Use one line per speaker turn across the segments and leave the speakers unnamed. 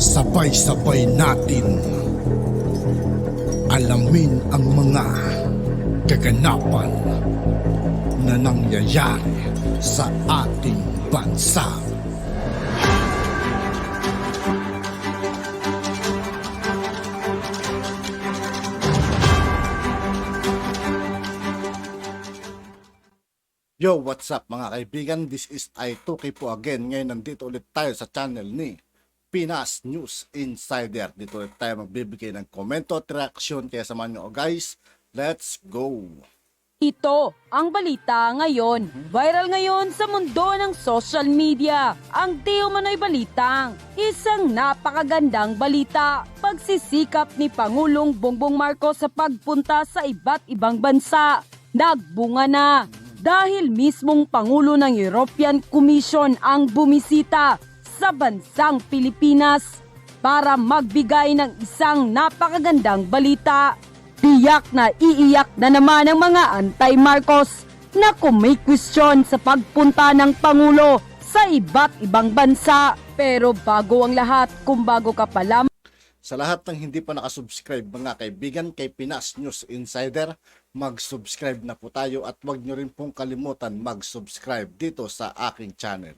Sabay-sabay natin alamin ang mga kaganapan na nangyayari sa ating bansa. Yo, what's up mga kaibigan? This is TOO KAYE po again. Ngayon nandito ulit tayo sa channel ni Pinas News Insider. Dito ulit tayo magbibigay ng komento at reaksyon. Kaya samahan nyo guys, let's go!
Ito ang balita ngayon. Viral ngayon sa mundo ng social media. Ang di umano'y balitang isang napakagandang balita. Pagsisikap ni Pangulong Bongbong Marcos sa pagpunta sa iba't ibang bansa. Nagbunga na. Dahil mismong Pangulo ng European Commission ang bumisita sa bansang Pilipinas para magbigay ng isang napakagandang balita. Tiyak na iiyak na naman ang mga anti-Marcos na kumikwestiyon sa pagpunta ng Pangulo sa iba't ibang bansa. Pero bago ang lahat, kung bago ka pa lamang,
sa lahat ng hindi pa nakasubscribe mga kaibigan kay Pinas News Insider, mag-subscribe na po tayo at huwag nyo rin pong kalimutan mag-subscribe dito sa aking channel.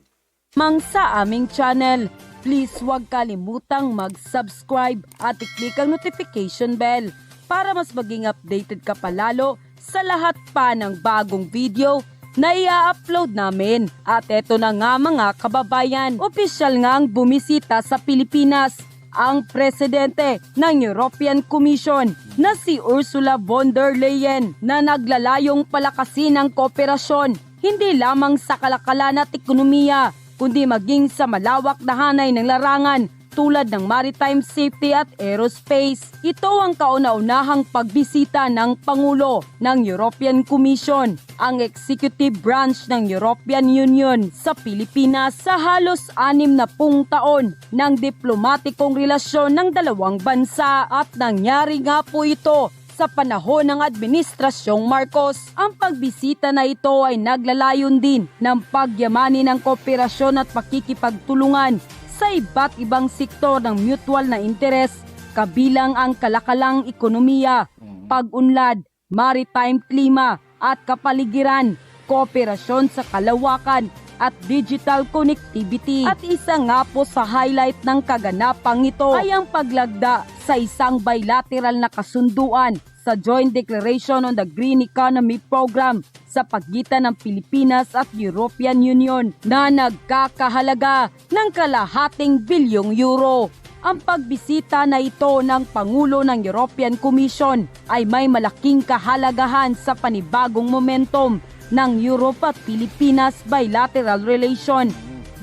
sa aming channel, please huwag kalimutang mag-subscribe at i-click ang notification bell para mas maging updated ka palalo sa lahat pa ng bagong video na i-upload namin. At eto na nga mga kababayan, opisyal nga ang bumisita sa Pilipinas ang presidente ng European Commission na si Ursula von der Leyen na naglalayong palakasin ang kooperasyon hindi lamang sa kalakalan at ekonomiya kundi maging sa malawak na hanay ng larangan tulad ng maritime safety at aerospace. Ito ang kauna-unahang pagbisita ng Pangulo ng European Commission, ang executive branch ng European Union sa Pilipinas sa halos 60 taon ng diplomatikong relasyon ng dalawang bansa at nangyari nga po ito sa panahon ng Administrasyong Marcos. Ang pagbisita na ito ay naglalayon din ng pagyamanin ng kooperasyon at pakikipagtulungan sa iba't ibang sektor ng mutual na interes, kabilang ang kalakalang ekonomiya, pag-unlad, maritime klima at kapaligiran, kooperasyon sa kalawakan at digital connectivity. At isa nga po sa highlight ng kaganapang ito ay ang paglagda sa isang bilateral na kasunduan sa Joint Declaration on the Green Economy Program sa pagitan ng Pilipinas at European Union na nagkakahalaga ng kalahating bilyong euro. Ang pagbisita na ito ng Pangulo ng European Commission ay may malaking kahalagahan sa panibagong momentum ng Europe at Pilipinas bilateral relation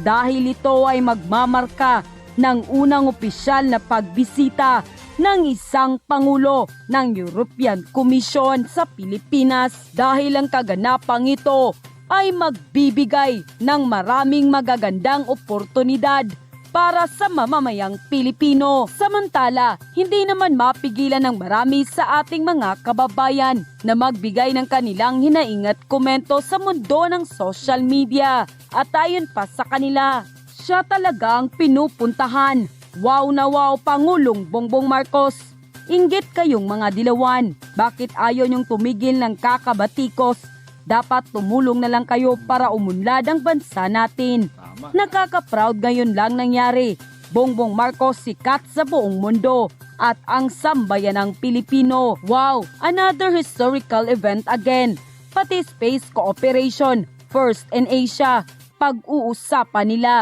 dahil ito ay magmamarka ng unang opisyal na pagbisita ng isang Pangulo ng European Commission sa Pilipinas dahil ang kaganapang ito ay magbibigay ng maraming magagandang oportunidad para sa mamamayang Pilipino. Samantala, hindi naman mapigilan ng marami sa ating mga kababayan na magbigay ng kanilang hinaing at komento sa mundo ng social media. At ayon pa sa kanila, siya talagang pinupuntahan. Wow na wow Pangulong Bongbong Marcos. Inggit kayong mga dilawan. Bakit ayaw niyong tumigil ng kakabatikos? Dapat tumulong na lang kayo para umunlad ang bansa natin. Nakaka-proud ngayon lang nangyari. Bongbong Marcos sikat sa buong mundo at ang sambayanang Pilipino. Wow, another historical event again. Pati space cooperation, first in Asia, pag-uusapan nila.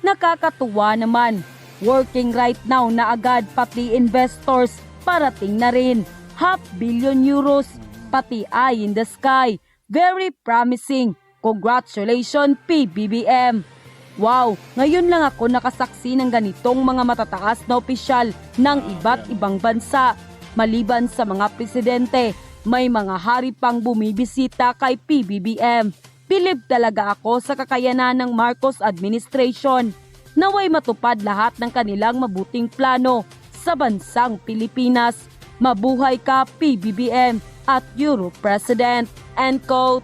Nakakatuwa naman. Working right now na agad pati investors parating na rin. €500 million, pati eye in the sky. Very promising. Congratulations PBBM. Wow, ngayon lang ako nakasaksi ng ganitong mga matataas na opisyal ng iba't ibang bansa. Maliban sa mga presidente, may mga hari pang bumibisita kay PBBM. Bilib talaga ako sa kakayanan ng Marcos administration. Naway matupad lahat ng kanilang mabuting plano sa bansang Pilipinas. Mabuhay ka PBBM at Euro President. End quote.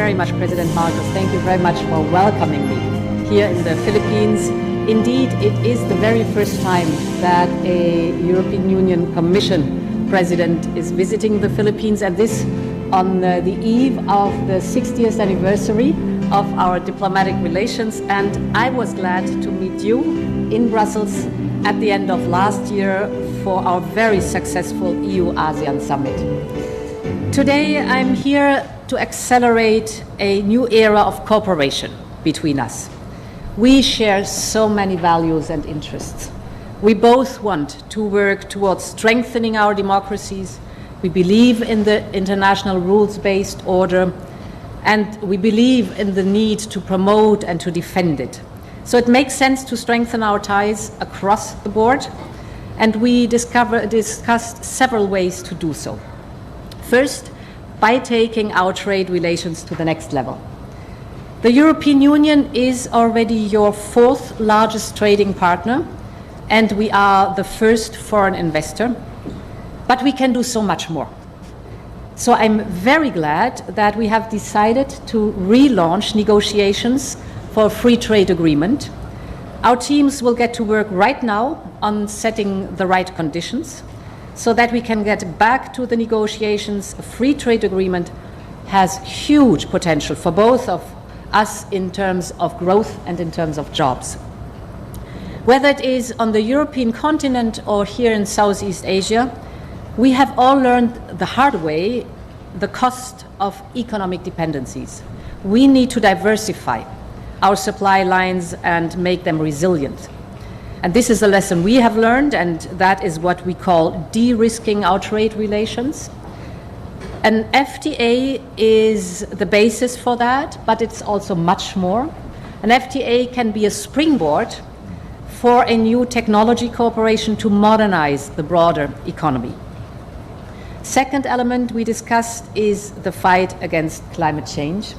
very much, President Marcos. Thank you very much for welcoming me here in the Philippines. Indeed, it is the very first time that a European Union Commission President is visiting the Philippines, and this on the eve of the 60th anniversary of our diplomatic relations. And I was glad to meet you in Brussels at the end of last year for our very successful EU-ASEAN summit. Today, I'm here to accelerate a new era of cooperation between us. We share so many values and interests. We both want to work towards strengthening our democracies. We believe in the international rules-based order, and we believe in the need to promote and to defend it. So it makes sense to strengthen our ties across the board, and we discussed several ways to do so. First, by taking our trade relations to the next level. The European Union is already your fourth largest trading partner, and we are the first foreign investor, but we can do so much more. So I'm very glad that we have decided to relaunch negotiations for a free trade agreement. Our teams will get to work right now on setting the right conditions so that we can get back to the negotiations. A free trade agreement has huge potential for both of us in terms of growth and in terms of jobs. Whether it is on the European continent or here in Southeast Asia, we have all learned the hard way the cost of economic dependencies. We need to diversify our supply lines and make them resilient. And this is a lesson we have learned, and that is what we call de-risking our trade relations. An FTA is the basis for that, but it's also much more. An FTA can be a springboard for a new technology cooperation to modernize the broader economy. Second element we discussed is the fight against climate change.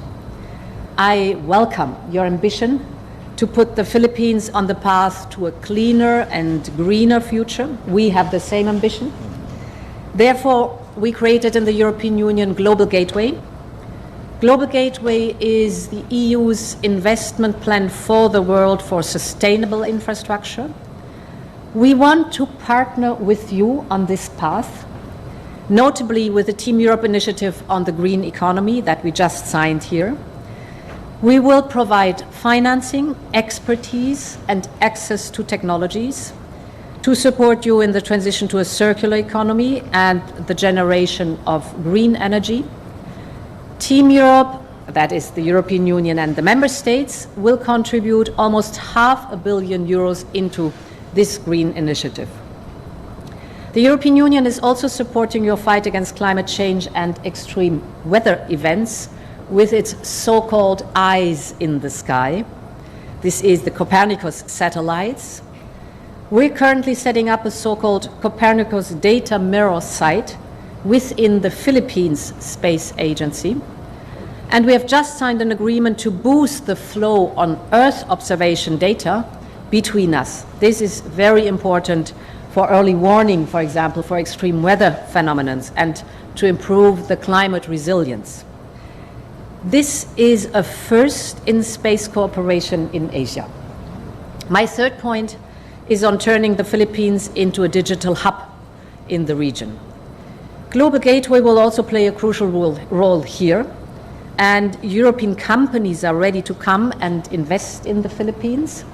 I welcome your ambition to put the Philippines on the path to a cleaner and greener future. We have the same ambition. Therefore, we created in the European Union Global Gateway. Global Gateway is the EU's investment plan for the world for sustainable infrastructure. We want to partner with you on this path, notably with the Team Europe initiative on the green economy that we just signed here. We will provide financing, expertise, and access to technologies to support you in the transition to a circular economy and the generation of green energy. Team Europe, that is the European Union and the member states, will contribute almost €500 million into this green initiative. The European Union is also supporting your fight against climate change and extreme weather events with its so-called eyes in the sky. This is the Copernicus satellites. We're currently setting up a so-called Copernicus data mirror site within the Philippines Space Agency. And we have just signed an agreement to boost the flow on Earth observation data between us. This is very important for early warning, for example, for extreme weather phenomena, and to improve the climate resilience. This is a first in space cooperation in Asia. My third point is on turning the Philippines into a digital hub in the region. Global Gateway will also play a crucial role here, and European companies are ready to come and invest in the Philippines.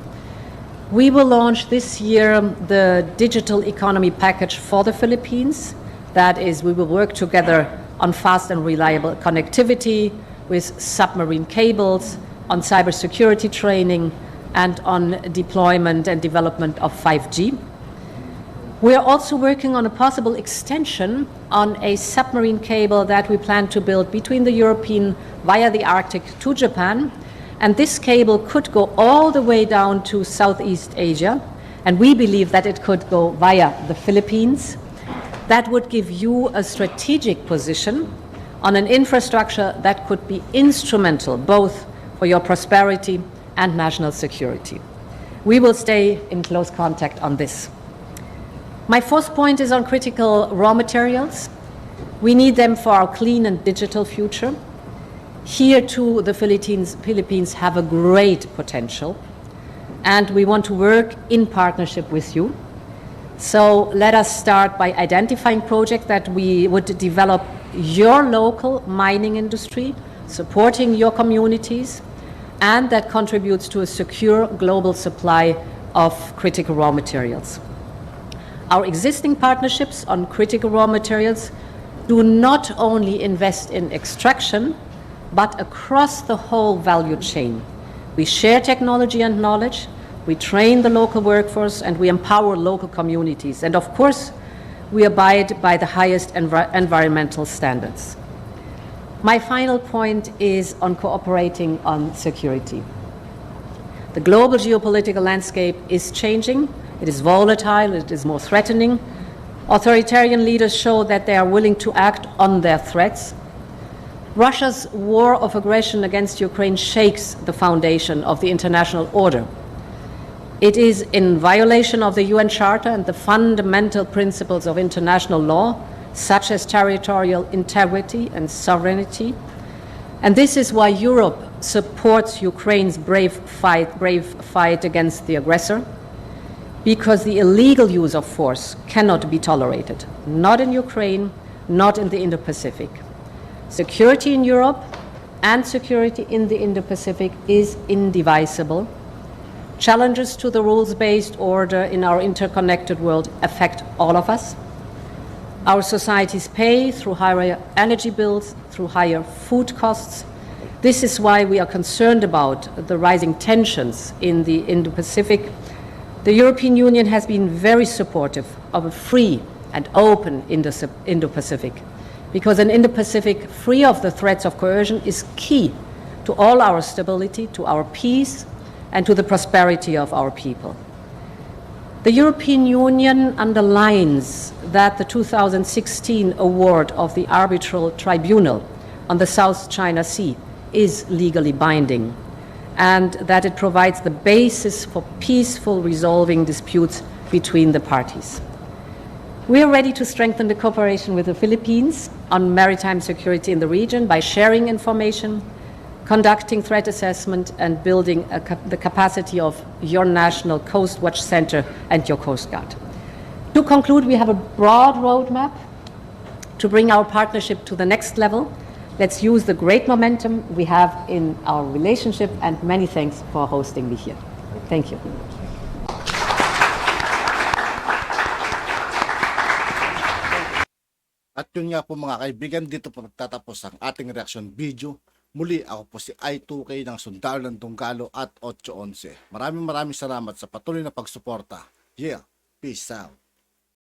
We will launch this year the digital economy package for the Philippines. That is, we will work together on fast and reliable connectivity, with submarine cables, on cybersecurity training, and on deployment and development of 5G. We are also working on a possible extension on a submarine cable that we plan to build between the European via the Arctic to Japan. And this cable could go all the way down to Southeast Asia, and we believe that it could go via the Philippines. That would give you a strategic position on an infrastructure that could be instrumental both for your prosperity and national security. We will stay in close contact on this. My fourth point is on critical raw materials. We need them for our clean and digital future. Here too, the Philippines have a great potential, and we want to work in partnership with you. So let us start by identifying projects that we would develop your local mining industry, supporting your communities, and that contributes to a secure global supply of critical raw materials. Our existing partnerships on critical raw materials do not only invest in extraction, but across the whole value chain. We share technology and knowledge, we train the local workforce, and we empower local communities. And of course, we abide by the highest environmental standards. My final point is on cooperating on security. The global geopolitical landscape is changing. It is volatile, it is more threatening. Authoritarian leaders show that they are willing to act on their threats. Russia's war of aggression against Ukraine shakes the foundation of the international order. It is in violation of the UN Charter and the fundamental principles of international law, such as territorial integrity and sovereignty. And this is why Europe supports Ukraine's brave fight against the aggressor, because the illegal use of force cannot be tolerated, not in Ukraine, not in the Indo-Pacific. Security in Europe and security in the Indo-Pacific is indivisible. Challenges to the rules-based order in our interconnected world affect all of us. Our societies pay through higher energy bills, through higher food costs. This is why we are concerned about the rising tensions in the Indo-Pacific. The European Union has been very supportive of a free and open Indo-Pacific, because an Indo-Pacific free of the threats of coercion is key to all our stability, to our peace, and to the prosperity of our people. The European Union underlines that the 2016 award of the Arbitral Tribunal on the South China Sea is legally binding, and that it provides the basis for peaceful resolving disputes between the parties. We are ready to strengthen the cooperation with the Philippines on maritime security in the region by sharing information, conducting threat assessment, and building the capacity of your National Coast Watch Center and your Coast Guard. To conclude, we have a broad roadmap to bring our partnership to the next level. Let's use the great momentum we have in our relationship, and many thanks for hosting me here. Thank you.
At yun nga po mga kaibigan, dito po nagtatapos ang ating reaction video. Muli, ako po si I2K ng Sundalo ng Tunggalo at 811. Maraming salamat sa patuloy na pagsuporta. Yeah, peace out.